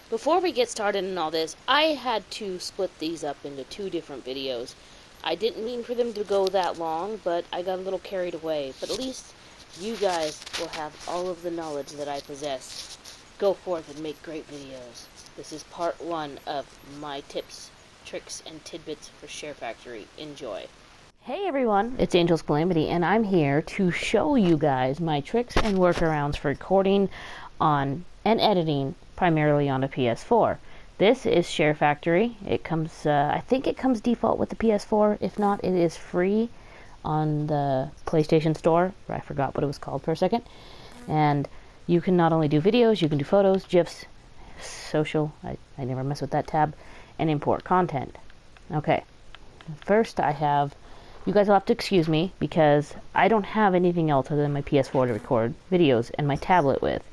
Before we get started in all this, I had to split these up into two different videos. I didn't mean for them to go that long, but I got a little carried away. But at least you guys will have all of the knowledge that I possess. Go forth and make great videos. This is part 1 of my tips, tricks, and tidbits for SHAREfactory. Enjoy. Hey everyone, it's Angel's Calamity, and I'm here to show you guys my tricks and workarounds for recording on and editing primarily on a PS4. This is SHAREfactory. It comes, I think it comes default with the PS4. If not, it is free on the PlayStation Store. I forgot what it was called for a second. And you can not only do videos, you can do photos, GIFs, social, I never mess with that tab, and import content. Okay, first you guys will have to excuse me because I don't have anything else other than my PS4 to record videos and my tablet with.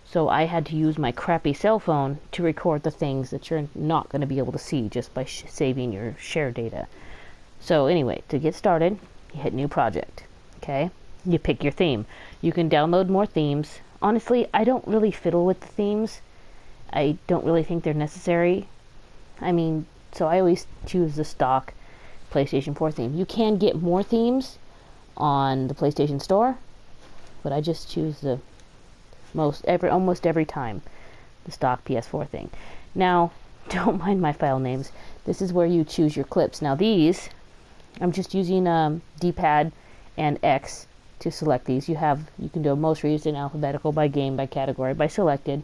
So I had to use my crappy cell phone to record the things that you're not going to be able to see just by saving your share data. So anyway, to get started, you hit new project. Okay? You pick your theme. You can download more themes. Honestly, I don't really fiddle with the themes. I don't really think they're necessary. I mean, so I always choose the stock PlayStation 4 theme. You can get more themes on the PlayStation Store, but I just choose the almost every time the stock PS4 thing. Now, don't mind my file names. This is where you choose your clips. Now these, I'm just using D-pad and X to select these. You can do most reads in alphabetical, by game, by category, by selected.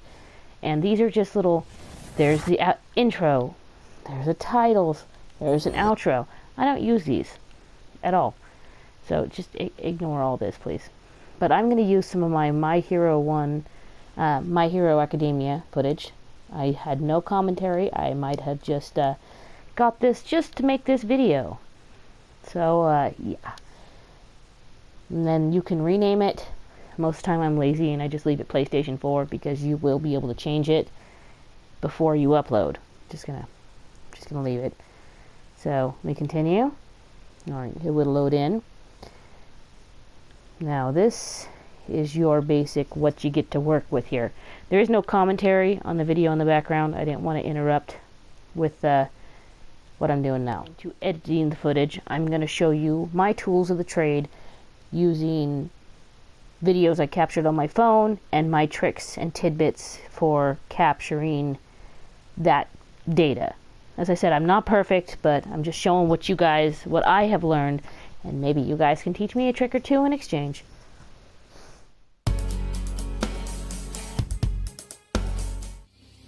And these are just little, there's the intro, there's the titles, there's an outro. I don't use these at all. So just ignore all this, please. But I'm going to use some of my My Hero Academia footage. I had no commentary. I might have just got this just to make this video. So, yeah. And then you can rename it. Most of the time I'm lazy and I just leave it PlayStation 4 because you will be able to change it before you upload. Just gonna leave it. So, let me continue. Alright, it will load in. Now this is your basic what you get to work with here. There is no commentary on the video in the background. I didn't want to interrupt with what I'm doing now. To editing the footage, I'm going to show you my tools of the trade using videos I captured on my phone and my tricks and tidbits for capturing that data. As I said, I'm not perfect, but I'm just showing what I have learned, and maybe you guys can teach me a trick or two in exchange.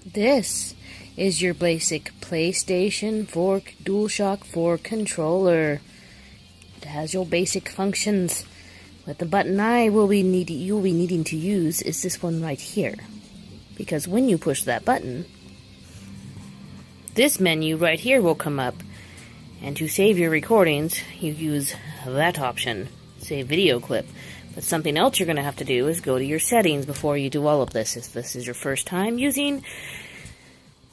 This is your basic PlayStation 4 DualShock 4 controller. It has your basic functions, but the button you'll be needing to use is this one right here. Because when you push that button, this menu right here will come up. And to save your recordings, you use that option, save video clip. But something else you're going to have to do is go to your settings before you do all of this. If this is your first time using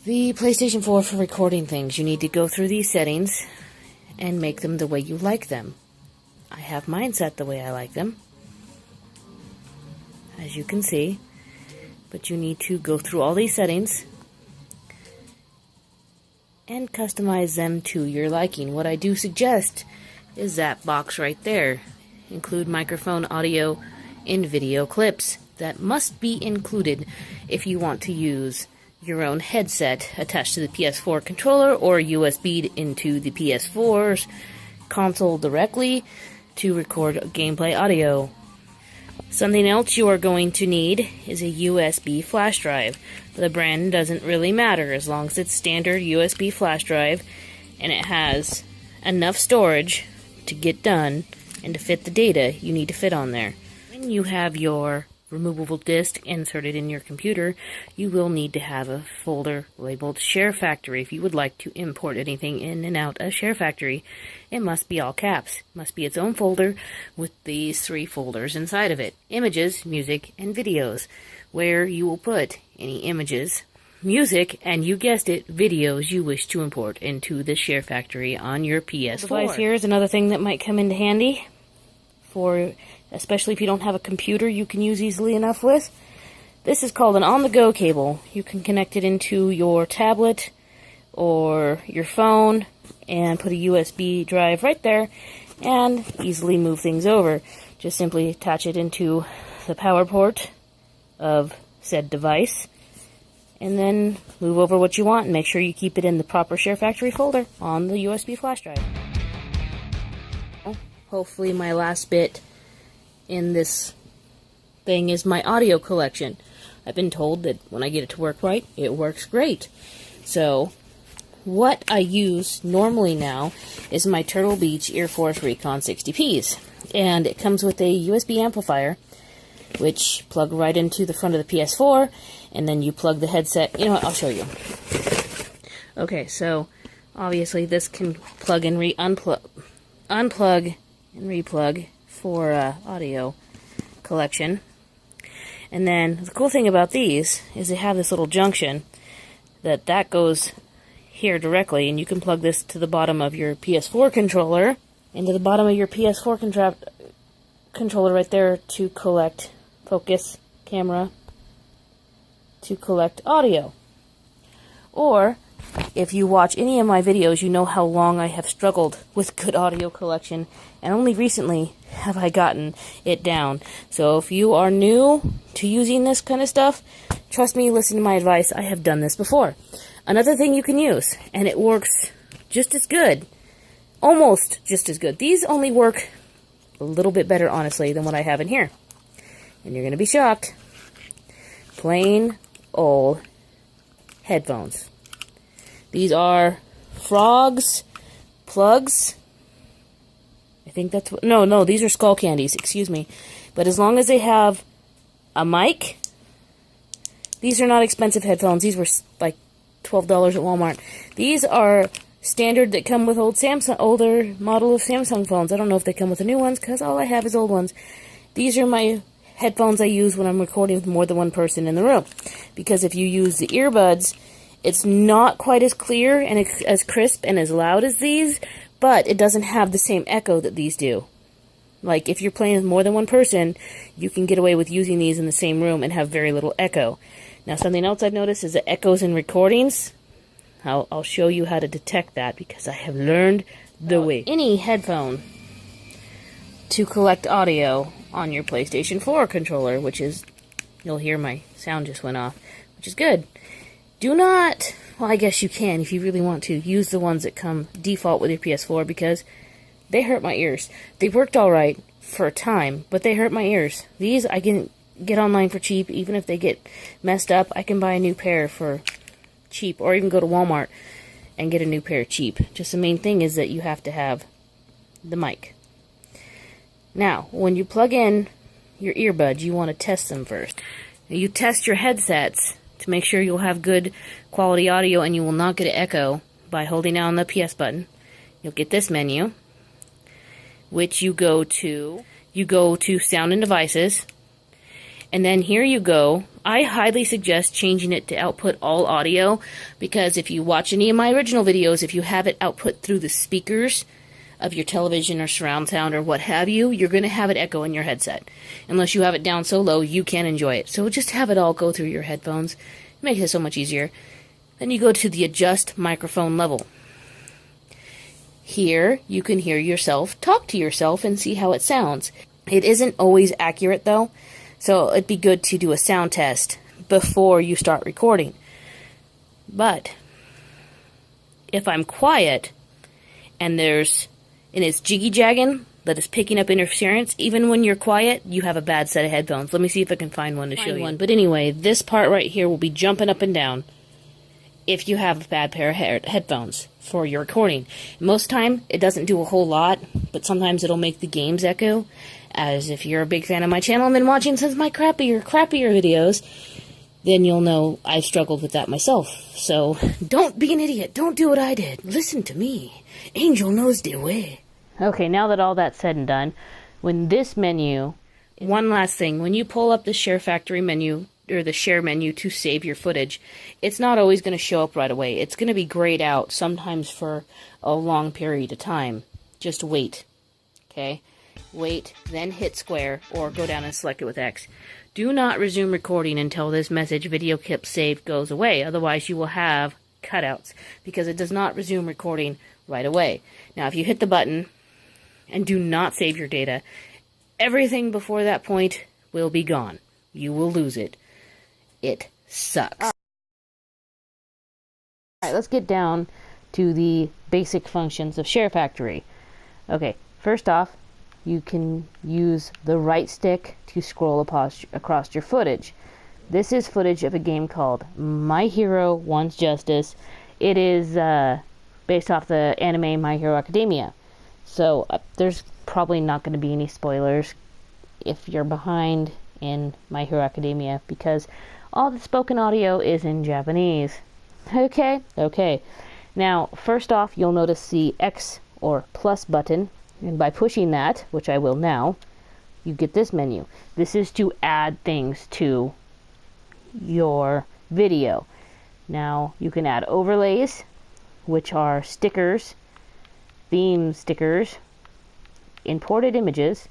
the PlayStation 4 for recording things, you need to go through these settings and make them the way you like them. I have mine set the way I like them, as you can see. But you need to go through all these settings and customize them to your liking. What I do suggest is that box right there. Include microphone audio in video clips. That must be included if you want to use your own headset attached to the PS4 controller or USB into the PS4's console directly to record gameplay audio. Something else you are going to need is a USB flash drive. The brand doesn't really matter as long as it's standard USB flash drive and it has enough storage to get done and to fit the data you need to fit on there. When you have your removable disk inserted in your computer, you will need to have a folder labeled SHAREfactory. If you would like to import anything in and out of SHAREfactory, it must be all caps. It must be its own folder with these 3 folders inside of it: images, music, and videos, where you will put any images, music, and you guessed it, videos you wish to import into the SHAREfactory on your PS4. The device here is another thing that might come into handy for especially if you don't have a computer you can use easily enough with. This is called an on-the-go cable. You can connect it into your tablet or your phone and put a USB drive right there and easily move things over. Just simply attach it into the power port of said device and then move over what you want and make sure you keep it in the proper SHAREfactory folder on the USB flash drive. Hopefully my last bit in this thing is my audio collection. I've been told that when I get it to work right, it works great. So what I use normally now is my Turtle Beach Air Force Recon 60Ps. And it comes with a USB amplifier, which plug right into the front of the ps4, and then you plug the headset. You know what, I'll show you. Okay, so obviously this can plug and unplug and replug for audio collection. And then the cool thing about these is they have this little junction that goes here directly, and you can plug this to the bottom of your ps4 controller, into the bottom of your ps4 controller right there to collect focus camera, to collect audio. Or if you watch any of my videos, you know how long I have struggled with good audio collection, and only recently have I gotten it down. So if you are new to using this kind of stuff, trust me, listen to my advice. I have done this before. Another thing you can use, and it works just as good, almost just as good. These only work a little bit better, honestly, than what I have in here. And you're going to be shocked. Plain old headphones. These are Frogs plugs. I think that's what... No, these are Skull Candies, excuse me. But as long as they have a mic, these are not expensive headphones. These were like $12 at Walmart. These are standard that come with older model of Samsung phones. I don't know if they come with the new ones because all I have is old ones. These are my headphones I use when I'm recording with more than one person in the room. Because if you use the earbuds, it's not quite as clear and as crisp and as loud as these, but it doesn't have the same echo that these do. Like, if you're playing with more than one person, you can get away with using these in the same room and have very little echo. Now, something else I've noticed is the echoes in recordings. I'll show you how to detect that because I have learned the way. Any headphone to collect audio on your PlayStation 4 controller, which is, you'll hear my sound just went off, which is good. Do not, well, I guess you can if you really want to, use the ones that come default with your PS4 because they hurt my ears. They worked alright for a time, but they hurt my ears. These I can get online for cheap. Even if they get messed up, I can buy a new pair for cheap, or even go to Walmart and get a new pair cheap. Just the main thing is that you have to have the mic. Now, when you plug in your earbuds, you want to test them first. You test your headsets to make sure you'll have good quality audio and you will not get an echo by holding down the PS button. You'll get this menu, which you go to Sound and Devices, and then here you go. I highly suggest changing it to output all audio, because if you watch any of my original videos, if you have it output through the speakers of your television or surround sound or what have you, you're going to have it echo in your headset. Unless you have it down so low, you can't enjoy it. So just have it all go through your headphones. It makes it so much easier. Then you go to the adjust microphone level. Here, you can hear yourself talk to yourself and see how it sounds. It isn't always accurate, though, so it'd be good to do a sound test before you start recording. But if I'm quiet and it's jiggy-jagging, that is picking up interference, even when you're quiet, you have a bad set of headphones. Let me see if I can find one to show you. But anyway, this part right here will be jumping up and down if you have a bad pair of headphones for your recording. Most time, it doesn't do a whole lot, but sometimes it'll make the games echo. As if you're a big fan of my channel and been watching since my crappier videos, then you'll know I've struggled with that myself. So, don't be an idiot. Don't do what I did. Listen to me. Angel knows the way. Okay, now that all that's said and done, when this menu... One last thing. When you pull up the SHAREfactory menu, or the share menu to save your footage, it's not always going to show up right away. It's going to be grayed out, sometimes for a long period of time. Just wait. Okay? Wait, then hit square, or go down and select it with X. Do not resume recording until this message video clip saved goes away. Otherwise, you will have cutouts because it does not resume recording right away. Now, if you hit the button and do not save your data, everything before that point will be gone. You will lose it. It sucks. Alright, let's get down to the basic functions of SHAREfactory. Okay, first off, you can use the right stick to scroll across your footage. This is footage of a game called My Hero Wants Justice. It is based off the anime My Hero Academia. So there's probably not going to be any spoilers if you're behind in My Hero Academia because all the spoken audio is in Japanese. Okay? Okay. Now, first off, you'll notice the X or plus button. And by pushing that, which I will now, you get this menu. This is to add things to your video. Now, you can add overlays, which are stickers, theme stickers, imported images.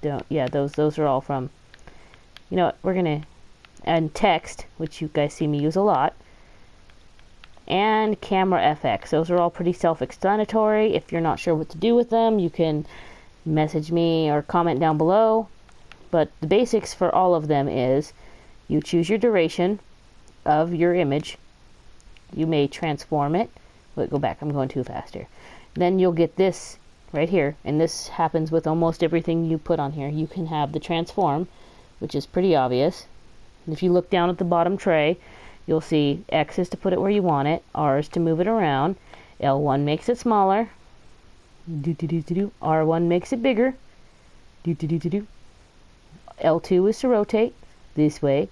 Those are all from, you know what, we're going to add text, which you guys see me use a lot. And camera FX. Those are all pretty self-explanatory. If you're not sure what to do with them, you can message me or comment down below. But the basics for all of them is you choose your duration of your image. You may transform it. Wait, go back. I'm going too fast here. Then you'll get this right here. And this happens with almost everything you put on here. You can have the transform, which is pretty obvious. And if you look down at the bottom tray, you'll see X is to put it where you want it, R is to move it around, L1 makes it smaller, R1 makes it bigger, L2 is to rotate this way,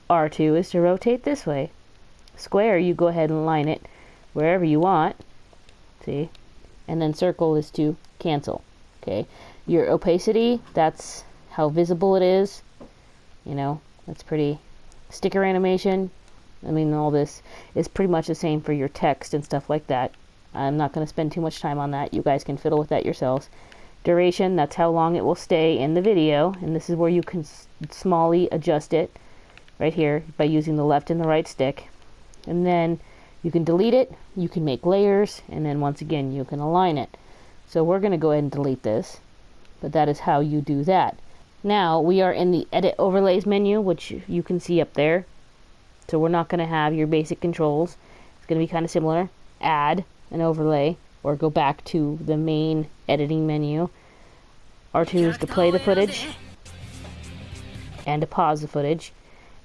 R2 is to rotate this way. Square, you go ahead and line it wherever you want, see, and then circle is to cancel, okay. Your opacity, that's how visible it is, you know, that's pretty. Sticker animation, I mean, all this is pretty much the same for your text and stuff like that. I'm not going to spend too much time on that. You guys can fiddle with that yourselves. Duration, that's how long it will stay in the video. And this is where you can smally adjust it right here by using the left and the right stick. And then you can delete it. You can make layers. And then once again, you can align it. So we're going to go ahead and delete this. But that is how you do that. Now we are in the Edit Overlays menu, which you can see up there. So we're not going to have your basic controls. It's going to be kind of similar. Add an overlay or go back to the main editing menu. R2 is to play the footage and to pause the footage.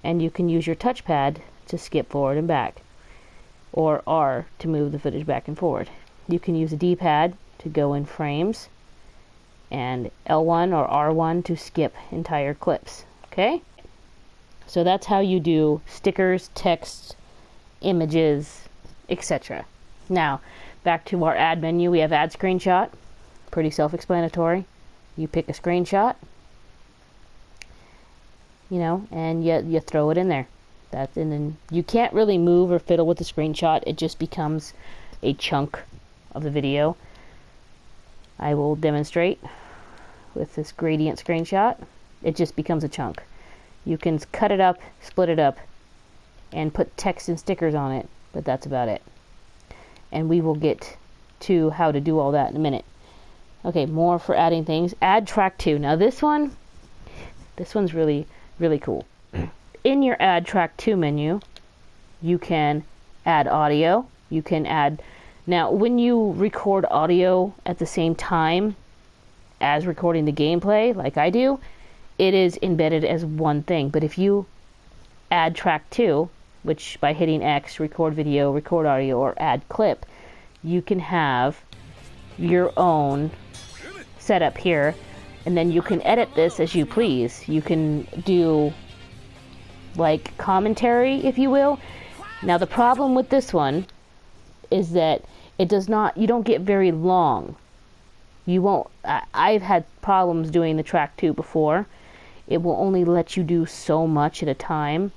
And you can use your touchpad to skip forward and back. Or R to move the footage back and forward. You can use a D-pad to go in frames. And L1 or R1 to skip entire clips. Okay? So that's how you do stickers, text, images, etc. Now, back to our add menu, we have add screenshot. Pretty self-explanatory. You pick a screenshot, you know, and you throw it in there. And then you can't really move or fiddle with the screenshot. It just becomes a chunk of the video. I will demonstrate with this gradient screenshot. It just becomes a chunk. You can cut it up, split it up, and put text and stickers on it, but that's about it. And we will get to how to do all that in a minute. Okay, more for adding things. Add track 2. Now this one's really, really cool. In your Add Track 2 menu, you can add audio. You can add... Now, when you record audio at the same time as recording the gameplay, like I do, it is embedded as one thing. But if you add track 2, which by hitting X, record video, record audio, or add clip, you can have your own setup here, and then you can edit this as you please. You can do like commentary, if you will. Now the problem with this one is that you don't get very long. You won't, I've had problems doing the track 2 before. It will only let you do so much at a time.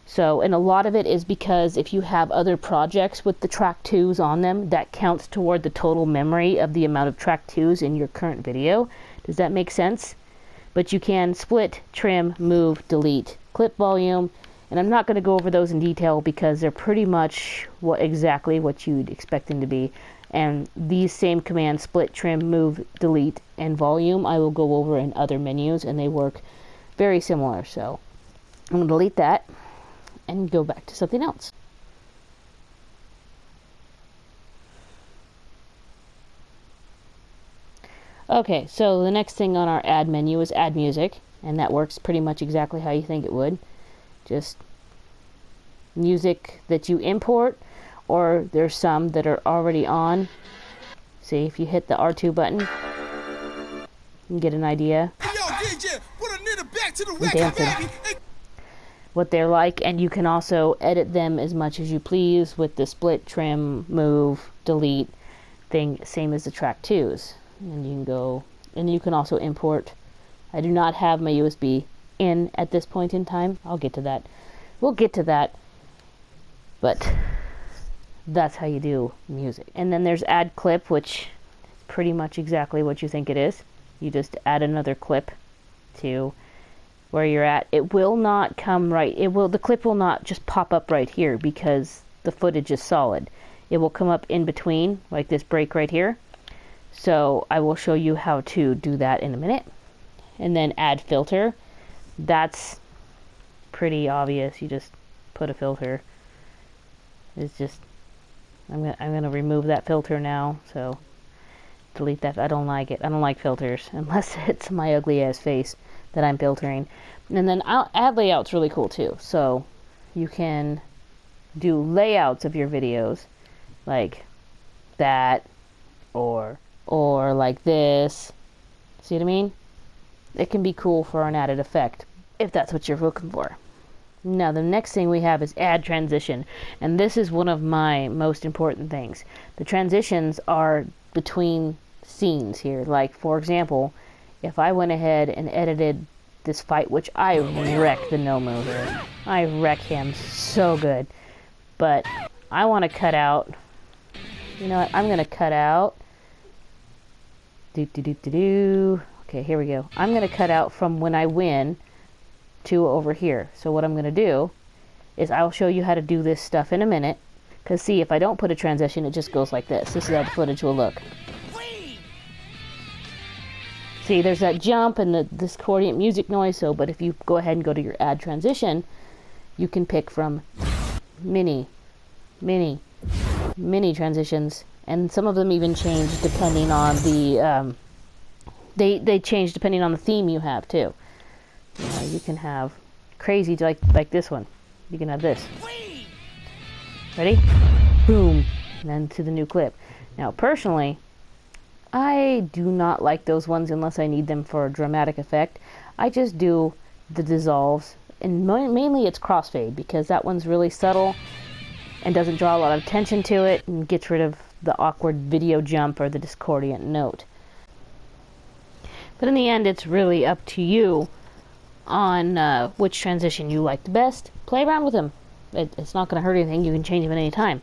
So, and a lot of it is because if you have other projects with the track 2s on them, that counts toward the total memory of the amount of track 2s in your current video. Does that make sense? but you can split, trim, move, delete, clip volume, and I'm not going to go over those in detail because they're pretty much exactly what you'd expect them to be. And these same commands, split, trim, move, delete, and volume, I will go over in other menus, and they work very similar. So I'm going to delete that and go back to something else. Okay, so the next thing on our add menu is add music, and that works pretty much exactly how you think it would. Just music that you import, or there's some that are already on. See, if you hit the R2 button, you can get an idea. Dancing. What they're like, and you can also edit them as much as you please with the split, trim, move, delete thing, same as the track 2s. And you can go, and you can also import. I do not have my USB in at this point in time. I'll get to that. We'll get to that. But that's how you do music. And then there's add clip, which is pretty much exactly what you think it is. You just add another clip to where you're at. It will not come right. The clip will not just pop up right here because the footage is solid. It will come up in between, like this break right here. So I will show you how to do that in a minute. And then add filter. That's pretty obvious. You just put a filter. It's just, I'm gonna remove that filter now. So delete that. I don't like it. I don't like filters unless it's my ugly ass face that I'm filtering. And then add layouts really cool too. So you can do layouts of your videos like that, or like this. See what I mean? It can be cool for an added effect if that's what you're looking for. Now the next thing we have is add transition, and this is one of my most important things. The transitions are between scenes here. Like for example, if I went ahead and edited this fight, which I wreck the no-mo here. I wreck him so good. But I want to cut out, you know what, I'm going to cut out okay, here we go. I'm going to cut out from when I win to over here. So what I'm going to do is I'll show you how to do this stuff in a minute. Because see, if I don't put a transition, it just goes like this. This is how the footage will look. See, there's that jump and the discordant music noise. So, but if you go ahead and go to your add transition, you can pick from many transitions. And some of them even change depending on the, they change depending on the theme you have too. You can have crazy, like this one. You can have this. Ready? Boom. And then to the new clip. Now, personally, I do not like those ones unless I need them for a dramatic effect. I just do the dissolves, and mainly it's crossfade because that one's really subtle and doesn't draw a lot of attention to it and gets rid of the awkward video jump or the discordant note. But in the end, it's really up to you on which transition you like the best. Play around with them. It's not going to hurt anything. You can change them at any time.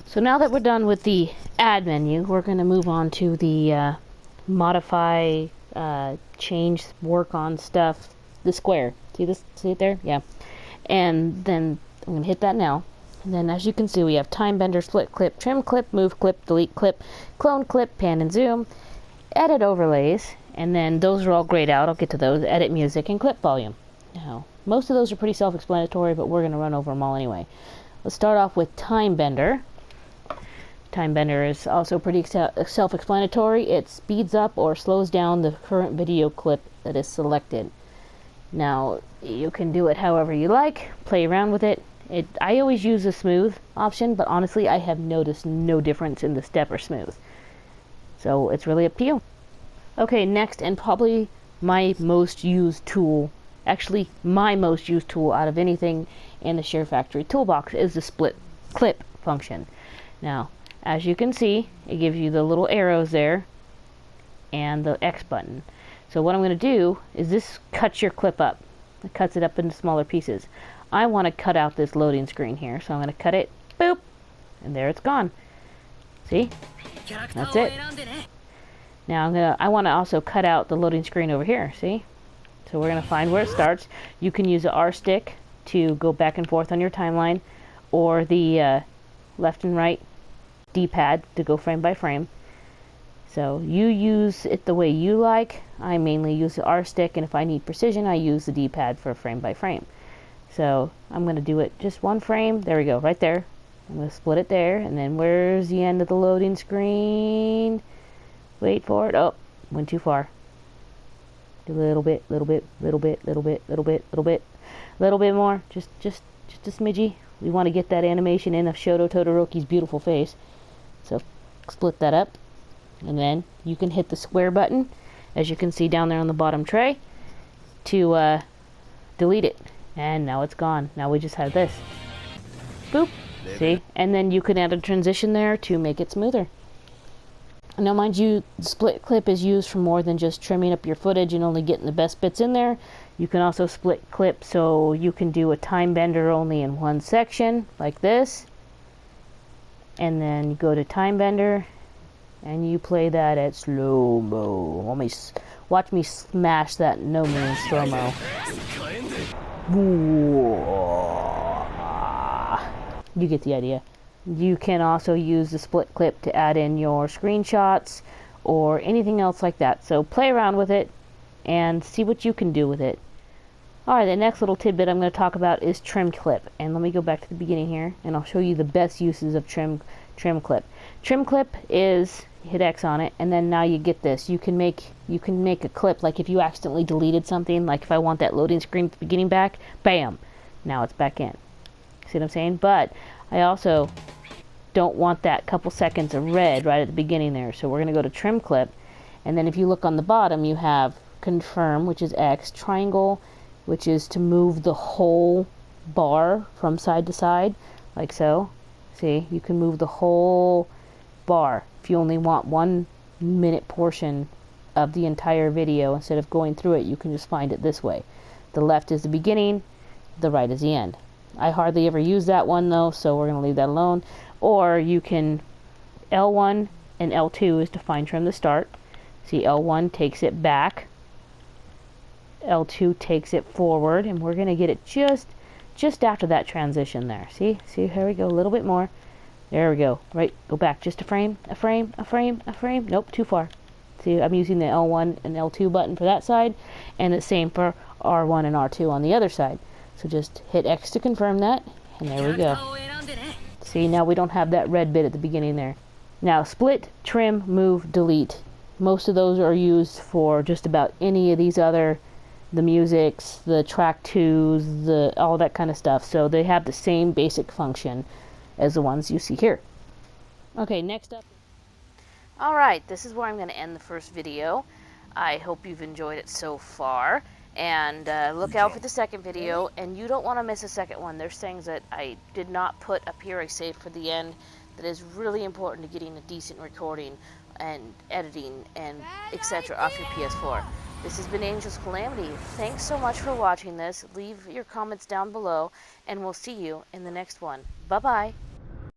So now that we're done with the add menu, we're going to move on to the modify, change, work on stuff, the square. See this? See it there? Yeah. And then I'm going to hit that now. And then as you can see, we have time bender, split clip, trim clip, move clip, delete clip, clone clip, pan and zoom, edit overlays, and then those are all grayed out. I'll get to those. Edit music and clip volume. Now, most of those are pretty self-explanatory, but we're going to run over them all anyway. Let's start off with time bender. Time bender is also pretty self-explanatory. It speeds up or slows down the current video clip that is selected. Now, you can do it however you like. Play around with it. I always use the smooth option, but honestly, I have noticed no difference in the step or smooth. So it's really up to you. Okay, next, and probably my most used tool, actually my most used tool out of anything in the SHAREfactory toolbox is the split clip function. Now, as you can see, it gives you the little arrows there and the X button. So what I'm going to do is this cuts your clip up. It cuts it up into smaller pieces. I want to cut out this loading screen here, so I'm going to cut it, boop, and there it's gone. See? That's it. Now I want to also cut out the loading screen over here, see? So we're going to find where it starts. You can use the R stick to go back and forth on your timeline, or the left and right D-pad to go frame by frame. So you use it the way you like. I mainly use the R stick, and if I need precision, I use the D-pad for frame by frame. So I'm going to do it just one frame. There we go, right there. I'm going to split it there, and then where's the end of the loading screen? Wait for it. Oh, went too far. Do a little bit, little bit, little bit, little bit, little bit, little bit, little bit more. Just a smidgy. We want to get that animation in of Shoto Todoroki's beautiful face. So split that up, and then you can hit the square button, as you can see down there on the bottom tray, to delete it. And now it's gone. Now we just have this. Boop. See? And then you can add a transition there to make it smoother. Now, mind you, the split clip is used for more than just trimming up your footage and only getting the best bits in there. You can also split clip so you can do a time bender only in one section, like this. And then you go to time bender, and you play that at slow-mo. Watch me smash that no means slow-mo. You get the idea. You can also use the split clip to add in your screenshots or anything else like that. So play around with it and see what you can do with it. Alright, the next little tidbit I'm going to talk about is trim clip. And let me go back to the beginning here, and I'll show you the best uses of trim clip. Trim clip is, hit X on it, and then now you get this. You can make a clip, like if you accidentally deleted something, like if I want that loading screen at the beginning back, bam, now it's back in. See what I'm saying? But I also don't want that couple seconds of red right at the beginning there. So we're going to go to trim clip, and then if you look on the bottom, you have confirm, which is X, triangle, which is to move the whole bar from side to side, like so. See, you can move the whole bar if you only want 1 minute portion of the entire video. Instead of going through it, you can just find it this way. The left is the beginning, the right is the end. I hardly ever use that one though, so we're going to leave that alone. Or you can, L1 and L2 is to find trim the start. See, L1 takes it back, L2 takes it forward, and we're going to get it just after that transition there. See, here we go, a little bit more. There we go. Right, go back just a frame, a frame, a frame, a frame. Nope, too far. See, I'm using the L1 and L2 button for that side, and the same for R1 and R2 on the other side. So just hit X to confirm that, and there we go. See, now we don't have that red bit at the beginning there. Now, split, trim, move, delete. Most of those are used for just about any of these other, the musics, the track twos, all that kind of stuff. So they have the same basic function as the ones you see here. Okay, next up. Alright, this is where I'm going to end the first video. I hope you've enjoyed it so far. And look out for the second video, and you don't want to miss a second one. There's things that I did not put up here, I saved for the end, that is really important to getting a decent recording and editing and etc. off your ps4. This has been Angel's Calamity. Thanks so much for watching this. Leave your comments down below, and we'll see you in the next one. Bye-bye.